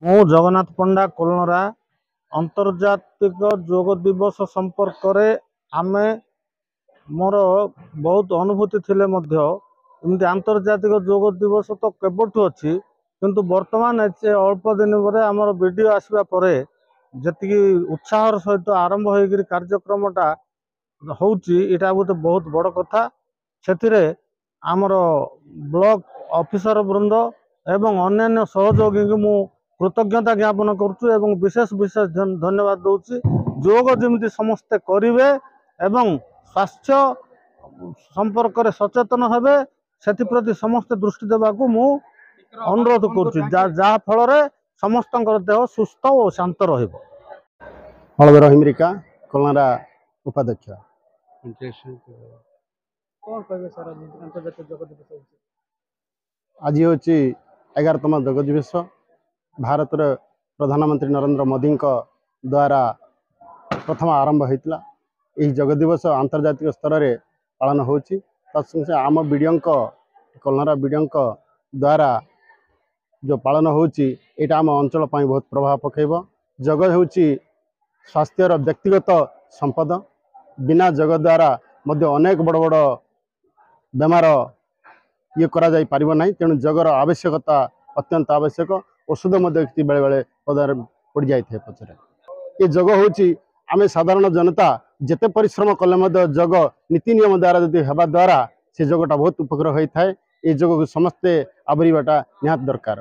ମୁଁ ଜଗନ୍ନାଥ ପଣ୍ଡା କୋଲନରା ଆନ୍ତର୍ଜାତିକ ଯୋଗ ଦିବସ ସମ୍ପର୍କରେ ଆମେ ମୋର ବହୁତ ଅନୁଭୂତି ଥିଲେ ମଧ୍ୟ ଏମିତି ଆନ୍ତର୍ଜାତିକ ଯୋଗ ଦିବସ ତ କେବେଠୁ ଅଛି, କିନ୍ତୁ ବର୍ତ୍ତମାନ ଏତେ ଅଳ୍ପ ଦିନ ପରେ ଆମର ଭିଡ଼ିଓ ଆସିବା ପରେ ଯେତିକି ଉତ୍ସାହର ସହିତ ଆରମ୍ଭ ହେଇକିରି କାର୍ଯ୍ୟକ୍ରମଟା ହେଉଛି, ଏଇଟା ଗୋଟେ ବହୁତ ବଡ଼ କଥା। ସେଥିରେ ଆମର ବ୍ଲକ ଅଫିସର ବୃନ୍ଦ ଏବଂ ଅନ୍ୟାନ୍ୟ ସହଯୋଗୀଙ୍କୁ ମୁଁ କୃତଜ୍ଞତା ଜ୍ଞାପନ କରୁଛୁ ଏବଂ ବିଶେଷ ଧନ୍ୟବାଦ ଦେଉଛି। ଯୋଗ ଯେମିତି ସମସ୍ତେ କରିବେ ଏବଂ ସ୍ୱାସ୍ଥ୍ୟ ସମ୍ପର୍କରେ ସଚେତନ ହେବେ, ସେଥିପ୍ରତି ସମସ୍ତେ ଦୃଷ୍ଟି ଦେବାକୁ ମୁଁ ଅନୁରୋଧ କରୁଛି, ଯାହା ଫଳରେ ସମସ୍ତଙ୍କର ଦେହ ସୁସ୍ଥ ଓ ଶାନ୍ତ ରହିବ। ହଳଧର ହିମିରିକା, କୋଲନରା ଉପାଧ୍ୟକ୍ଷ। ଆଜି ହେଉଛି 11ତମ ଯୋଗ ଦିବସ। ଭାରତର ପ୍ରଧାନମନ୍ତ୍ରୀ ନରେନ୍ଦ୍ର ମୋଦିଙ୍କ ଦ୍ୱାରା ପ୍ରଥମ ଆରମ୍ଭ ହୋଇଥିଲା। ଏହି ଯୋଗ ଦିବସ ଆନ୍ତର୍ଜାତିକ ସ୍ତରରେ ପାଳନ ହେଉଛି। ତତ୍ସଙ୍ଗେ ଆମ କୋଲନରା ବିଡ଼ିଓଙ୍କ ଦ୍ୱାରା ଯେଉଁ ପାଳନ ହେଉଛି, ଏଇଟା ଆମ ଅଞ୍ଚଳ ପାଇଁ ବହୁତ ପ୍ରଭାବ ପକାଇବ। ଯୋଗ ହେଉଛି ସ୍ୱାସ୍ଥ୍ୟର ବ୍ୟକ୍ତିଗତ ସମ୍ପଦ। ବିନା ଯୋଗ ଦ୍ୱାରା ମଧ୍ୟ ଅନେକ ବଡ଼ ବଡ଼ ବେମାର କରାଯାଇ ପାରିବ ନାହିଁ। ତେଣୁ ଯୋଗର ଆବଶ୍ୟକତା ଅତ୍ୟନ୍ତ ଆବଶ୍ୟକ। ଔଷଧ ମଧ୍ୟ ବେଳେବେଳେ ପଦାରେ ପଡ଼ିଯାଇଥାଏ ପଛରେ। ଏ ଯୋଗ ହେଉଛି ଆମେ ସାଧାରଣ ଜନତା ଯେତେ ପରିଶ୍ରମ କଲେ ମଧ୍ୟ ଯୋଗ ନୀତି ନିୟମ ଦ୍ୱାରା ଯଦି ହେବା ଦ୍ୱାରା ସେ ଯୋଗଟା ବହୁତ ଉପକାର ହୋଇଥାଏ। ଏ ଯୋଗକୁ ସମସ୍ତେ ଆବରିବାଟା ନିହାତି ଦରକାର।